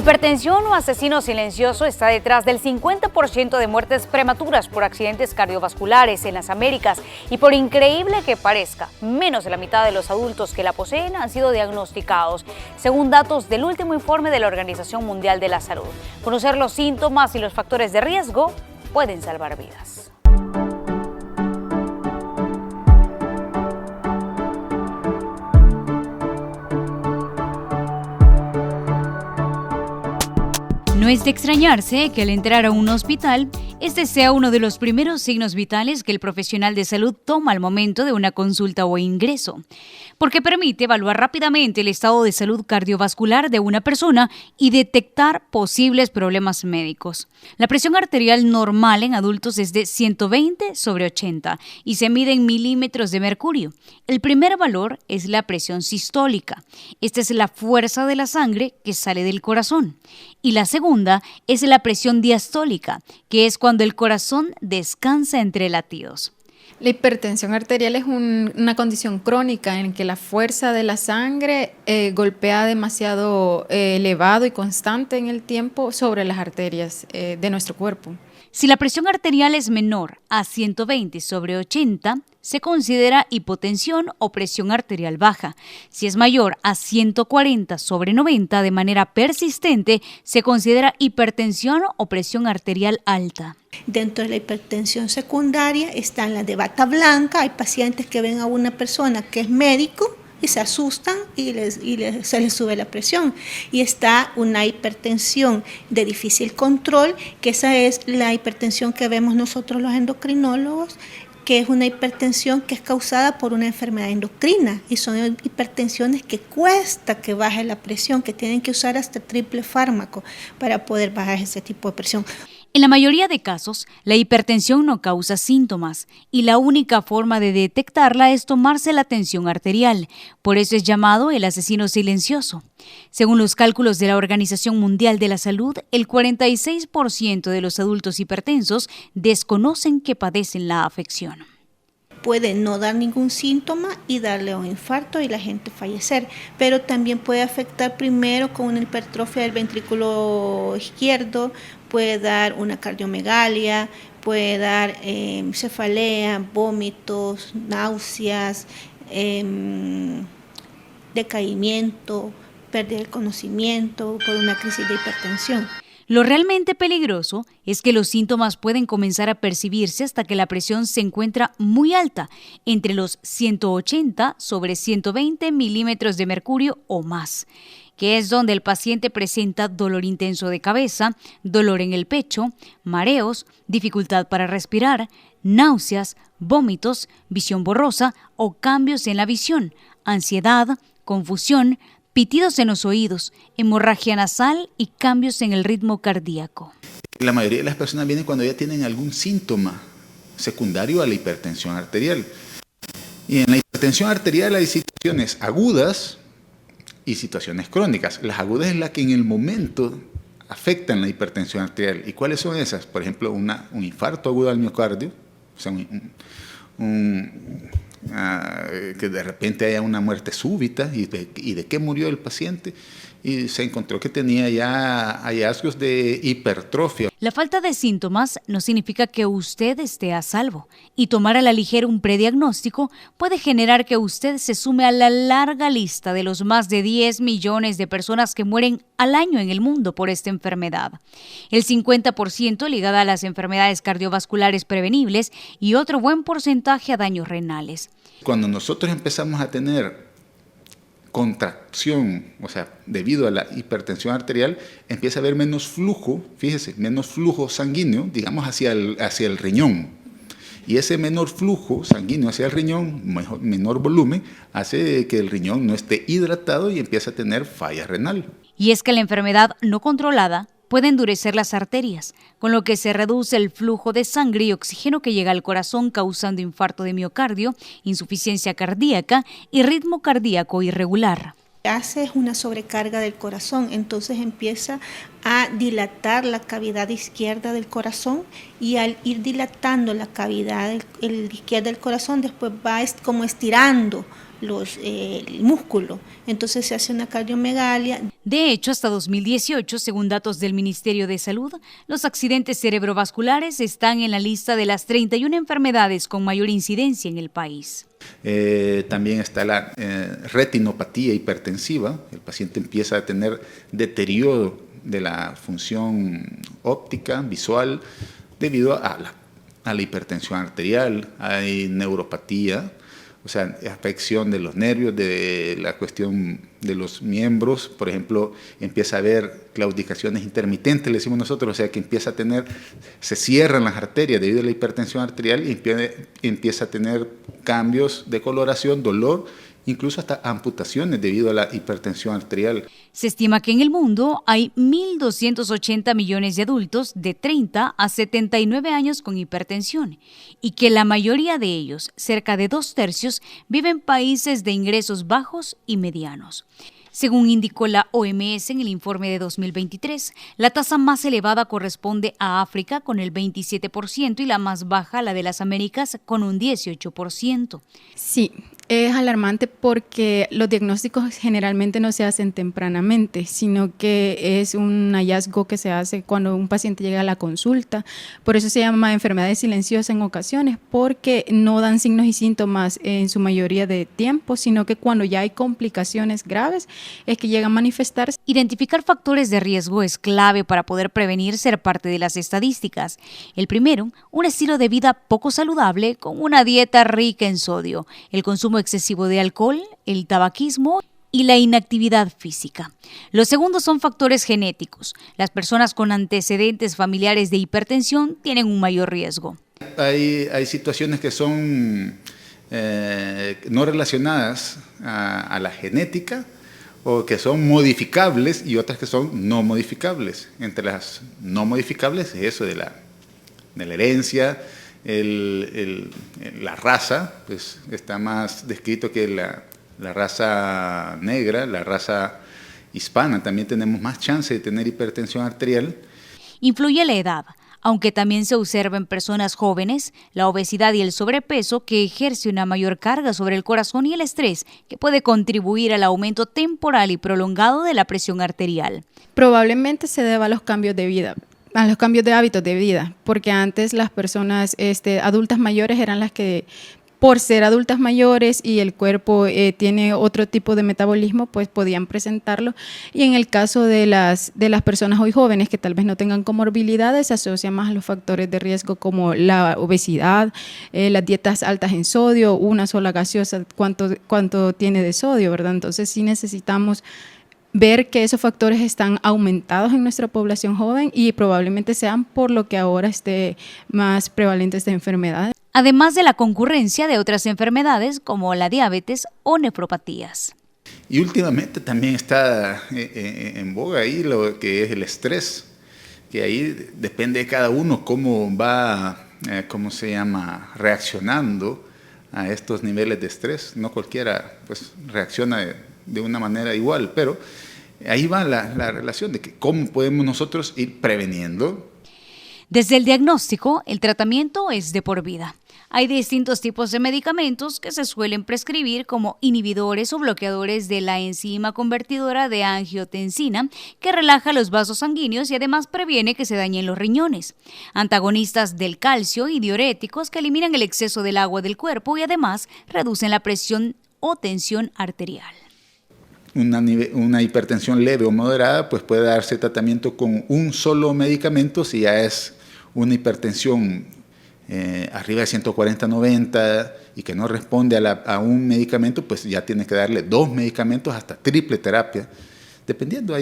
hipertensión o asesino silencioso está detrás del 50% de muertes prematuras por accidentes cardiovasculares en las Américas y por increíble que parezca, menos de la mitad de los adultos que la poseen han sido diagnosticados, según datos del último informe de la Organización Mundial de la Salud. Conocer los síntomas y los factores de riesgo pueden salvar vidas. No es de extrañarse que al entrar a un hospital, este sea uno de los primeros signos vitales que el profesional de salud toma al momento de una consulta o ingreso, porque permite evaluar rápidamente el estado de salud cardiovascular de una persona y detectar posibles problemas médicos. La presión arterial normal en adultos es de 120/80 y se mide en milímetros de mercurio. El primer valor es la presión sistólica. Esta es la fuerza de la sangre que sale del corazón. Y la segunda es la presión diastólica, que es cuando el corazón descansa entre latidos. La hipertensión arterial es una condición crónica en que la fuerza de la sangre golpea demasiado elevado y constante en el tiempo sobre las arterias de nuestro cuerpo. Si la presión arterial es menor a 120/80, se considera hipotensión o presión arterial baja. Si es mayor a 140/90 de manera persistente, se considera hipertensión o presión arterial alta. Dentro de la hipertensión secundaria están las de bata blanca. Hay pacientes que ven a una persona que es médico y se asustan y se les sube la presión. Y está una hipertensión de difícil control, que esa es la hipertensión que vemos nosotros los endocrinólogos, que es una hipertensión que es causada por una enfermedad endocrina y son hipertensiones que cuesta que baje la presión, que tienen que usar hasta triple fármaco para poder bajar ese tipo de presión. En la mayoría de casos, la hipertensión no causa síntomas y la única forma de detectarla es tomarse la tensión arterial. Por eso es llamado el asesino silencioso. Según los cálculos de la Organización Mundial de la Salud, el 46% de los adultos hipertensos desconocen que padecen la afección. Puede no dar ningún síntoma y darle un infarto y la gente fallecer, pero también puede afectar primero con una hipertrofia del ventrículo izquierdo, puede dar una cardiomegalia, puede dar cefalea, vómitos, náuseas, decaimiento, pérdida del conocimiento por una crisis de hipertensión. Lo realmente peligroso es que los síntomas pueden comenzar a percibirse hasta que la presión se encuentra muy alta, entre los 180/120 milímetros de mercurio o más, que es donde el paciente presenta dolor intenso de cabeza, dolor en el pecho, mareos, dificultad para respirar, náuseas, vómitos, visión borrosa o cambios en la visión, ansiedad, confusión, pitidos en los oídos, hemorragia nasal y cambios en el ritmo cardíaco. La mayoría de las personas vienen cuando ya tienen algún síntoma secundario a la hipertensión arterial. Y en la hipertensión arterial hay situaciones agudas y situaciones crónicas. Las agudas es la que en el momento afectan la hipertensión arterial. ¿Y cuáles son esas? Por ejemplo, un infarto agudo al miocardio, o sea, que de repente haya una muerte súbita y de qué murió el paciente y se encontró que tenía ya hallazgos de hipertrofia. La falta de síntomas no significa que usted esté a salvo y tomar a la ligera un prediagnóstico puede generar que usted se sume a la larga lista de los más de 10 millones de personas que mueren al año en el mundo por esta enfermedad. El 50% ligada a las enfermedades cardiovasculares prevenibles y otro buen porcentaje a daños renales. Cuando nosotros empezamos a tener contracción, o sea, debido a la hipertensión arterial, empieza a haber menos flujo, fíjese, menos flujo sanguíneo, digamos, hacia el riñón. Y ese menor flujo sanguíneo hacia el riñón, menor volumen, hace que el riñón no esté hidratado y empieza a tener falla renal. Y es que la enfermedad no controlada puede endurecer las arterias, con lo que se reduce el flujo de sangre y oxígeno que llega al corazón, causando infarto de miocardio, insuficiencia cardíaca y ritmo cardíaco irregular. Hace una sobrecarga del corazón, entonces empieza a dilatar la cavidad izquierda del corazón y al ir dilatando la cavidad izquierda del corazón, después va como estirando el músculo. Entonces se hace una cardiomegalia. De hecho, hasta 2018, según datos del Ministerio de Salud, los accidentes cerebrovasculares están en la lista de las 31 enfermedades con mayor incidencia en el país. También está la retinopatía hipertensiva. El paciente empieza a tener deterioro de la función óptica, visual, debido a la hipertensión arterial. Hay neuropatía, o sea, afección de los nervios, de la cuestión de los miembros. Por ejemplo, empieza a haber claudicaciones intermitentes, le decimos nosotros, o sea, que se cierran las arterias debido a la hipertensión arterial y empieza a tener cambios de coloración, dolor, incluso hasta amputaciones debido a la hipertensión arterial. Se estima que en el mundo hay 1.280 millones de adultos de 30 a 79 años con hipertensión y que la mayoría de ellos, cerca de 2/3, viven en países de ingresos bajos y medianos. Según indicó la OMS en el informe de 2023, la tasa más elevada corresponde a África con el 27% y la más baja la de las Américas con un 18%. Sí, es alarmante porque los diagnósticos generalmente no se hacen tempranamente, sino que es un hallazgo que se hace cuando un paciente llega a la consulta. Por eso se llama enfermedades silenciosas en ocasiones, porque no dan signos y síntomas en su mayoría de tiempo, sino que cuando ya hay complicaciones graves es que llegan a manifestarse. Identificar factores de riesgo es clave para poder prevenir ser parte de las estadísticas. El primero, un estilo de vida poco saludable con una dieta rica en sodio, el consumo excesivo de alcohol, el tabaquismo y la inactividad física. Los segundos son factores genéticos. Las personas con antecedentes familiares de hipertensión tienen un mayor riesgo. Hay situaciones que son no relacionadas a la genética o que son modificables y otras que son no modificables. Entre las no modificables es eso de la herencia. La raza, pues está más descrito que la raza negra, la raza hispana. También tenemos más chance de tener hipertensión arterial. Influye la edad, aunque también se observa en personas jóvenes la obesidad y el sobrepeso, que ejerce una mayor carga sobre el corazón, y el estrés, que puede contribuir al aumento temporal y prolongado de la presión arterial. Probablemente se deba a los cambios de vida, a los cambios de hábitos de vida, porque antes las personas adultas mayores eran las que, por ser adultas mayores y el cuerpo tiene otro tipo de metabolismo, pues podían presentarlo. Y en el caso de las personas hoy jóvenes que tal vez no tengan comorbilidades, se asocia más a los factores de riesgo como la obesidad, las dietas altas en sodio, una sola gaseosa, cuánto tiene de sodio, ¿verdad? Entonces sí necesitamos ver que esos factores están aumentados en nuestra población joven y probablemente sean por lo que ahora esté más prevalente esta enfermedad. Además de la concurrencia de otras enfermedades como la diabetes o nefropatías. Y últimamente también está en boga ahí lo que es el estrés, que ahí depende de cada uno cómo va, reaccionando a estos niveles de estrés. No cualquiera pues reacciona de una manera igual, pero ahí va la relación de que cómo podemos nosotros ir preveniendo. Desde el diagnóstico, el tratamiento es de por vida. Hay distintos tipos de medicamentos que se suelen prescribir como inhibidores o bloqueadores de la enzima convertidora de angiotensina, que relaja los vasos sanguíneos y además previene que se dañen los riñones. Antagonistas del calcio y diuréticos que eliminan el exceso del agua del cuerpo y además reducen la presión o tensión arterial. Una hipertensión leve o moderada pues puede darse tratamiento con un solo medicamento. Si ya es una hipertensión arriba de 140/90 y que no responde a un medicamento, pues ya tiene que darle 2 medicamentos, hasta triple terapia. Dependiendo,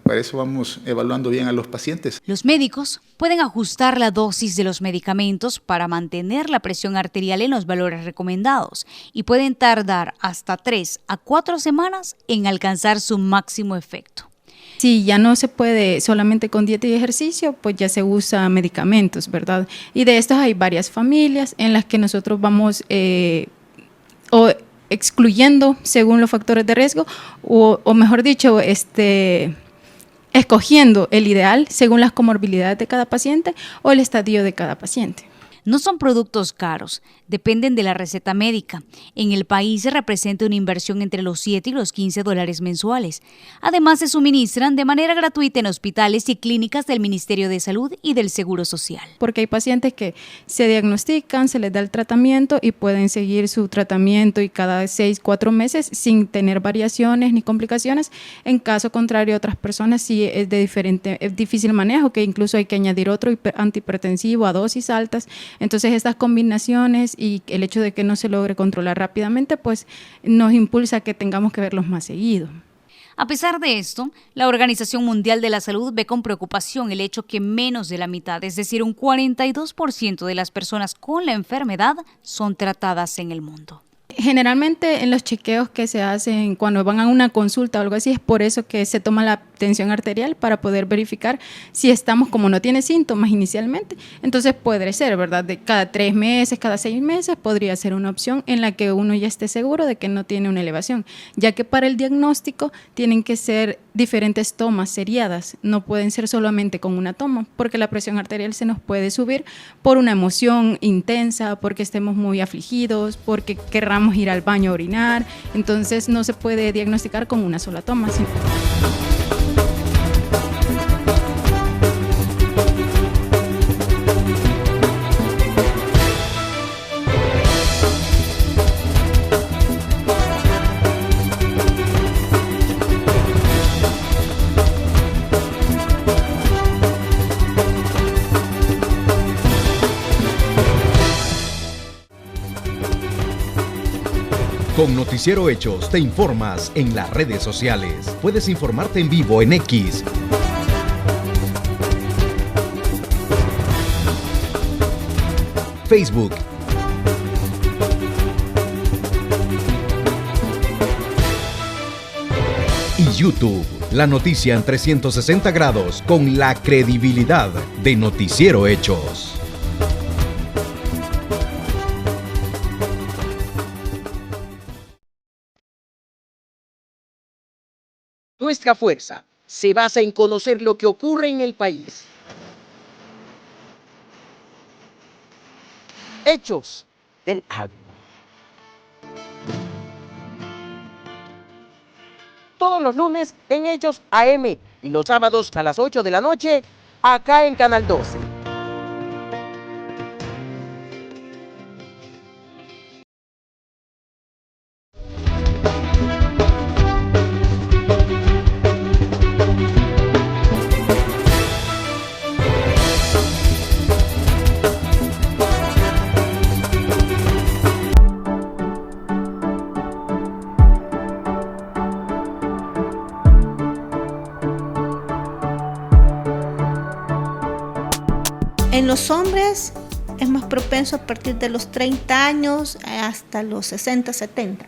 para eso vamos evaluando bien a los pacientes. Los médicos pueden ajustar la dosis de los medicamentos para mantener la presión arterial en los valores recomendados y pueden tardar hasta 3 a 4 semanas en alcanzar su máximo efecto. Si ya no se puede solamente con dieta y ejercicio, pues ya se usa medicamentos, ¿verdad? Y de estos hay varias familias en las que nosotros vamos excluyendo según los factores de riesgo o mejor dicho, escogiendo el ideal según las comorbilidades de cada paciente o el estadio de cada paciente. No son productos caros, dependen de la receta médica. En el país se representa una inversión entre los 7 y los $15 mensuales. Además, se suministran de manera gratuita en hospitales y clínicas del Ministerio de Salud y del Seguro Social. Porque hay pacientes que se diagnostican, se les da el tratamiento y pueden seguir su tratamiento y cada 6-4 meses sin tener variaciones ni complicaciones. En caso contrario, otras personas sí es es difícil manejo, que incluso hay que añadir otro antihipertensivo a dosis altas. Entonces estas combinaciones y el hecho de que no se logre controlar rápidamente, pues nos impulsa a que tengamos que verlos más seguido. A pesar de esto, la Organización Mundial de la Salud ve con preocupación el hecho que menos de la mitad, es decir, un 42% de las personas con la enfermedad son tratadas en el mundo. Generalmente en los chequeos que se hacen cuando van a una consulta o algo así, es por eso que se toma la tensión arterial para poder verificar si estamos, como no tiene síntomas inicialmente, entonces puede ser, ¿verdad? De cada 3 meses, cada 6 meses podría ser una opción en la que uno ya esté seguro de que no tiene una elevación, ya que para el diagnóstico tienen que ser diferentes tomas seriadas, no pueden ser solamente con una toma, porque la presión arterial se nos puede subir por una emoción intensa, porque estemos muy afligidos, porque querramos ir al baño a orinar, entonces no se puede diagnosticar con una sola toma. Con Noticiero Hechos te informas en las redes sociales. Puedes informarte en vivo en X, Facebook y YouTube. La noticia en 360 grados con la credibilidad de Noticiero Hechos. Nuestra fuerza se basa en conocer lo que ocurre en el país. Hechos del agro. Todos los lunes en Hechos AM y los sábados a las 8 de la noche acá en Canal 12. En los hombres es más propenso a partir de los 30 años hasta los 60, 70.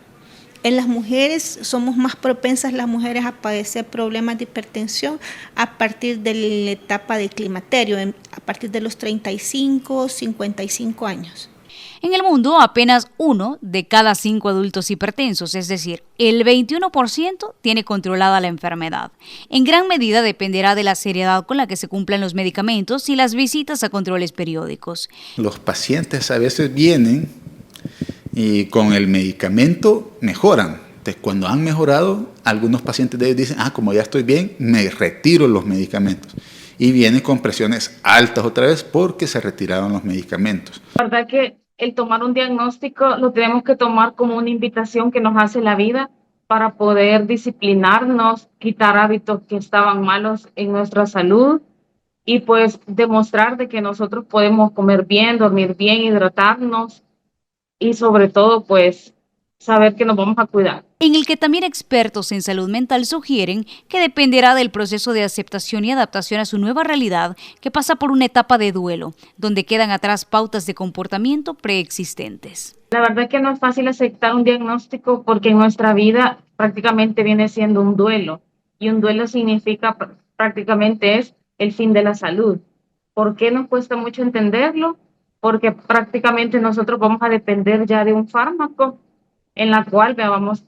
En las mujeres somos más propensas las mujeres a padecer problemas de hipertensión a partir de la etapa de climaterio, a partir de los 35, 55 años. En el mundo, apenas 1 de cada 5 adultos hipertensos, es decir, el 21%, tiene controlada la enfermedad. En gran medida dependerá de la seriedad con la que se cumplan los medicamentos y las visitas a controles periódicos. Los pacientes a veces vienen y con el medicamento mejoran. Entonces, cuando han mejorado, algunos pacientes de ellos dicen, como ya estoy bien, me retiro los medicamentos. Y vienen con presiones altas otra vez porque se retiraron los medicamentos. La verdad que el tomar un diagnóstico lo tenemos que tomar como una invitación que nos hace la vida para poder disciplinarnos, quitar hábitos que estaban malos en nuestra salud y pues demostrar de que nosotros podemos comer bien, dormir bien, hidratarnos y sobre todo pues saber que nos vamos a cuidar. En el que también expertos en salud mental sugieren que dependerá del proceso de aceptación y adaptación a su nueva realidad, que pasa por una etapa de duelo, donde quedan atrás pautas de comportamiento preexistentes. La verdad que no es fácil aceptar un diagnóstico porque en nuestra vida prácticamente viene siendo un duelo, y un duelo significa prácticamente es el fin de la salud. ¿Por qué nos cuesta mucho entenderlo? Porque prácticamente nosotros vamos a depender ya de un fármaco en la cual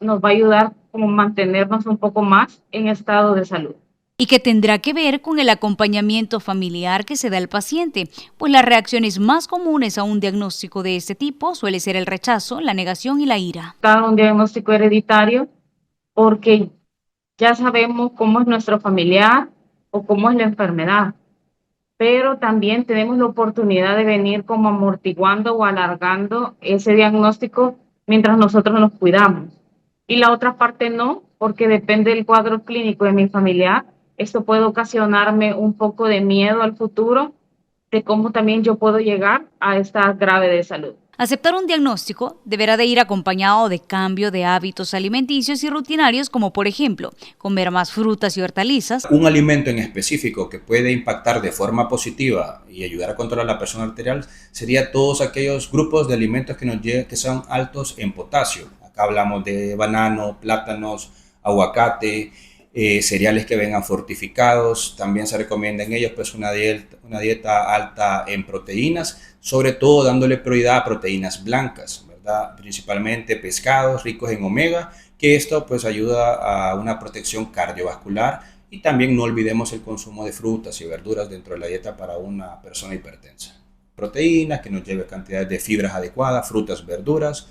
nos va a ayudar como mantenernos un poco más en estado de salud. y que tendrá que ver con el acompañamiento familiar que se da al paciente, pues las reacciones más comunes a un diagnóstico de este tipo suele ser el rechazo, la negación y la ira. Un diagnóstico hereditario porque ya sabemos cómo es nuestro familiar o cómo es la enfermedad, pero también tenemos la oportunidad de venir como amortiguando o alargando ese diagnóstico mientras nosotros nos cuidamos. Y la otra parte no, porque depende del cuadro clínico de mi familiar. Esto puede ocasionarme un poco de miedo al futuro, de cómo también yo puedo llegar a esta grave de salud. Aceptar un diagnóstico deberá de ir acompañado de cambio de hábitos alimenticios y rutinarios, como por ejemplo, comer más frutas y hortalizas. Un alimento en específico que puede impactar de forma positiva y ayudar a controlar la presión arterial sería todos aquellos grupos de alimentos que son altos en potasio. Acá hablamos de banano, plátanos, aguacate, cereales que vengan fortificados. También se recomienda en ellos pues una dieta alta en proteínas, sobre todo dándole prioridad a proteínas blancas, ¿verdad? Principalmente pescados ricos en omega, que esto pues ayuda a una protección cardiovascular, y también no olvidemos el consumo de frutas y verduras dentro de la dieta para una persona hipertensa. Proteínas que nos lleve cantidades de fibras adecuadas, frutas, verduras,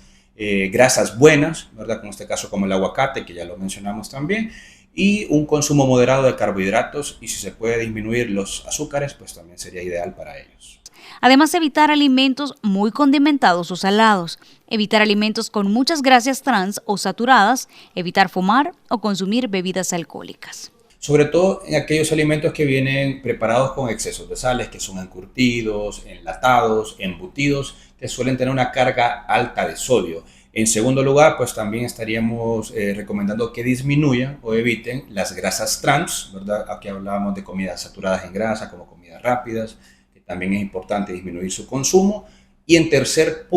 grasas buenas, ¿verdad? Como en este caso como el aguacate, que ya lo mencionamos también, y un consumo moderado de carbohidratos, y si se puede disminuir los azúcares, pues también sería ideal para ellos. Además, evitar alimentos muy condimentados o salados, evitar alimentos con muchas grasas trans o saturadas, evitar fumar o consumir bebidas alcohólicas. Sobre todo en aquellos alimentos que vienen preparados con excesos de sales, que son encurtidos, enlatados, embutidos, que suelen tener una carga alta de sodio. En segundo lugar, pues también estaríamos recomendando que disminuyan o eviten las grasas trans, ¿verdad? Aquí hablábamos de comidas saturadas en grasa, como comidas rápidas, que también es importante disminuir su consumo. Y en tercer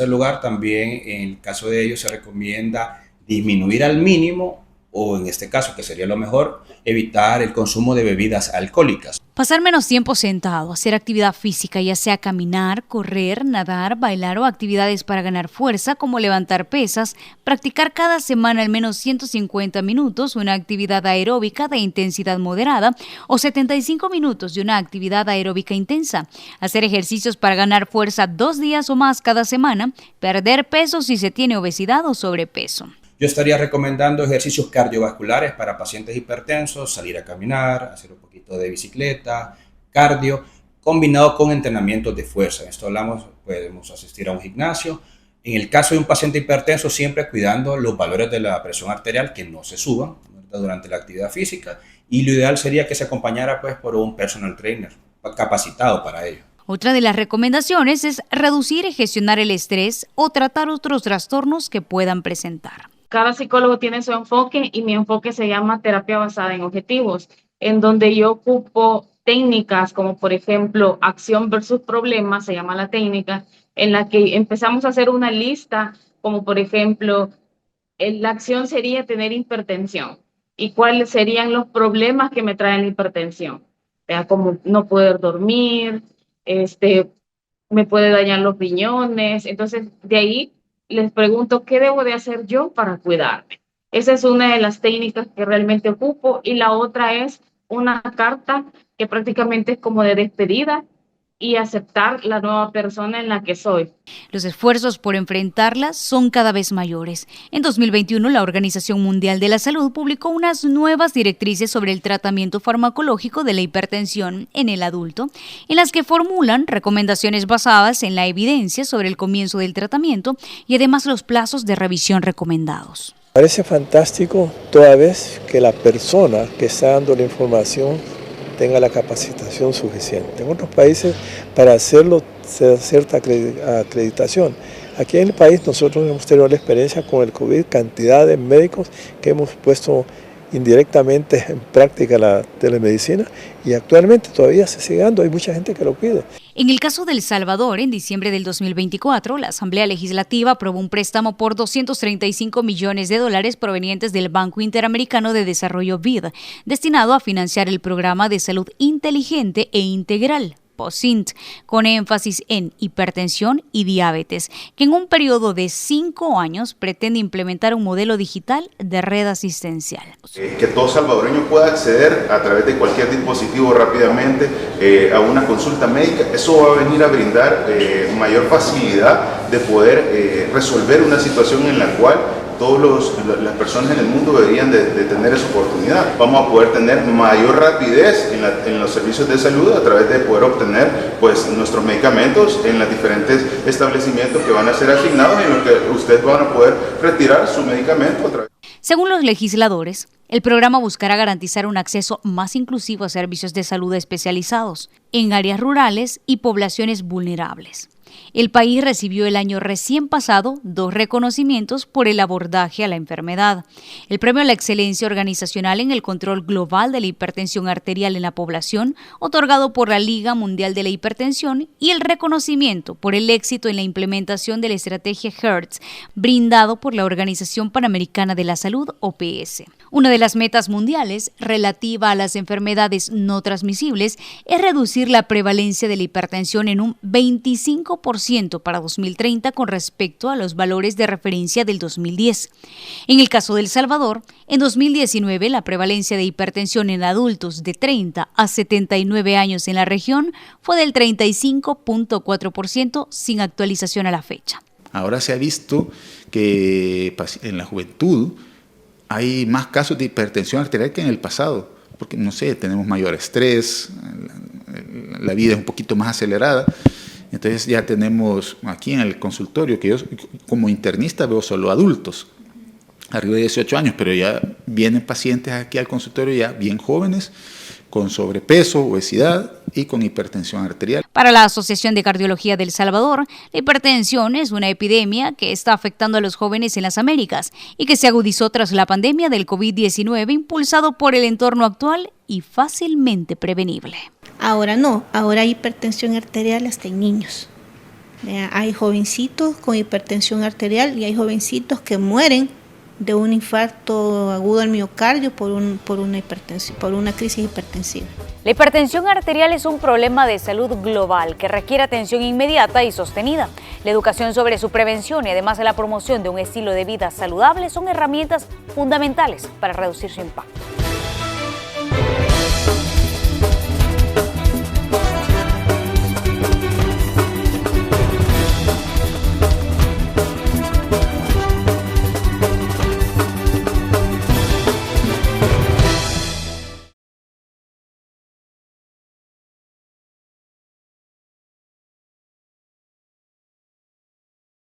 lugar, también en el caso de ellos se recomienda disminuir al mínimo, o en este caso, que sería lo mejor, evitar el consumo de bebidas alcohólicas. Pasar menos tiempo sentado, hacer actividad física, ya sea caminar, correr, nadar, bailar o actividades para ganar fuerza como levantar pesas, practicar cada semana al menos 150 minutos una actividad aeróbica de intensidad moderada o 75 minutos de una actividad aeróbica intensa, hacer ejercicios para ganar fuerza 2 días o más cada semana, perder peso si se tiene obesidad o sobrepeso. Yo estaría recomendando ejercicios cardiovasculares para pacientes hipertensos, salir a caminar, hacer un poquito de bicicleta, cardio, combinado con entrenamientos de fuerza. Esto hablamos, podemos asistir a un gimnasio. En el caso de un paciente hipertenso, siempre cuidando los valores de la presión arterial, que no se suban, ¿verdad?, durante la actividad física. Y lo ideal sería que se acompañara pues por un personal trainer capacitado para ello. Otra de las recomendaciones es reducir y gestionar el estrés o tratar otros trastornos que puedan presentar. Cada psicólogo tiene su enfoque y mi enfoque se llama terapia basada en objetivos, en donde yo ocupo técnicas como por ejemplo acción versus problema, se llama la técnica, en la que empezamos a hacer una lista, como por ejemplo, la acción sería tener hipertensión y cuáles serían los problemas que me traen la hipertensión, como no poder dormir, me puede dañar los riñones. Entonces de ahí les pregunto qué debo de hacer yo para cuidarme. Esa es una de las técnicas que realmente ocupo, y la otra es una carta que prácticamente es como de despedida y aceptar la nueva persona en la que soy. Los esfuerzos por enfrentarlas son cada vez mayores. En 2021, la Organización Mundial de la Salud publicó unas nuevas directrices sobre el tratamiento farmacológico de la hipertensión en el adulto, en las que formulan recomendaciones basadas en la evidencia sobre el comienzo del tratamiento y además los plazos de revisión recomendados. Parece fantástico toda vez que la persona que está dando la información tenga la capacitación suficiente. En otros países, para hacerlo, se da cierta acreditación. Aquí en el país nosotros hemos tenido la experiencia con el COVID, cantidad de médicos que hemos puesto indirectamente en práctica la telemedicina, y actualmente todavía se sigue dando, hay mucha gente que lo pide. En el caso de El Salvador, en diciembre del 2024, la Asamblea Legislativa aprobó un préstamo por $235 millones provenientes del Banco Interamericano de Desarrollo BID, destinado a financiar el programa de salud inteligente e integral POSINT, con énfasis en hipertensión y diabetes, que en un periodo de 5 años pretende implementar un modelo digital de red asistencial. Que todo salvadoreño pueda acceder a través de cualquier dispositivo rápidamente a una consulta médica, eso va a venir a brindar mayor facilidad de poder resolver una situación en la cual todas las personas en el mundo deberían de tener esa oportunidad. Vamos a poder tener mayor rapidez en los servicios de salud a través de poder obtener pues, nuestros medicamentos en los diferentes establecimientos que van a ser asignados y en los que ustedes van a poder retirar su medicamento a través. Según los legisladores, el programa buscará garantizar un acceso más inclusivo a servicios de salud especializados en áreas rurales y poblaciones vulnerables. El país recibió el año recién pasado 2 reconocimientos por el abordaje a la enfermedad: el Premio a la Excelencia Organizacional en el Control Global de la Hipertensión Arterial en la Población, otorgado por la Liga Mundial de la Hipertensión, y el reconocimiento por el éxito en la implementación de la estrategia HERTZ, brindado por la Organización Panamericana de la Salud, OPS. Una de las metas mundiales relativa a las enfermedades no transmisibles es reducir la prevalencia de la hipertensión en un 25% para 2030 con respecto a los valores de referencia del 2010. En el caso de El Salvador, en 2019 la prevalencia de hipertensión en adultos de 30 a 79 años en la región fue del 35.4% sin actualización a la fecha. Ahora se ha visto que en la juventud hay más casos de hipertensión arterial que en el pasado, porque, no sé, tenemos mayor estrés, la vida es un poquito más acelerada. Entonces ya tenemos aquí en el consultorio, que yo como internista veo solo adultos, arriba de 18 años, pero ya vienen pacientes aquí al consultorio ya bien jóvenes, con sobrepeso, obesidad y con hipertensión arterial. Para la Asociación de Cardiología de El Salvador, la hipertensión es una epidemia que está afectando a los jóvenes en las Américas y que se agudizó tras la pandemia del COVID-19, impulsado por el entorno actual y fácilmente prevenible. Ahora no, ahora hay hipertensión arterial hasta en niños. Hay jovencitos con hipertensión arterial y hay jovencitos que mueren de un infarto agudo al miocardio por una crisis hipertensiva. La hipertensión arterial es un problema de salud global que requiere atención inmediata y sostenida. La educación sobre su prevención y además la promoción de un estilo de vida saludable son herramientas fundamentales para reducir su impacto.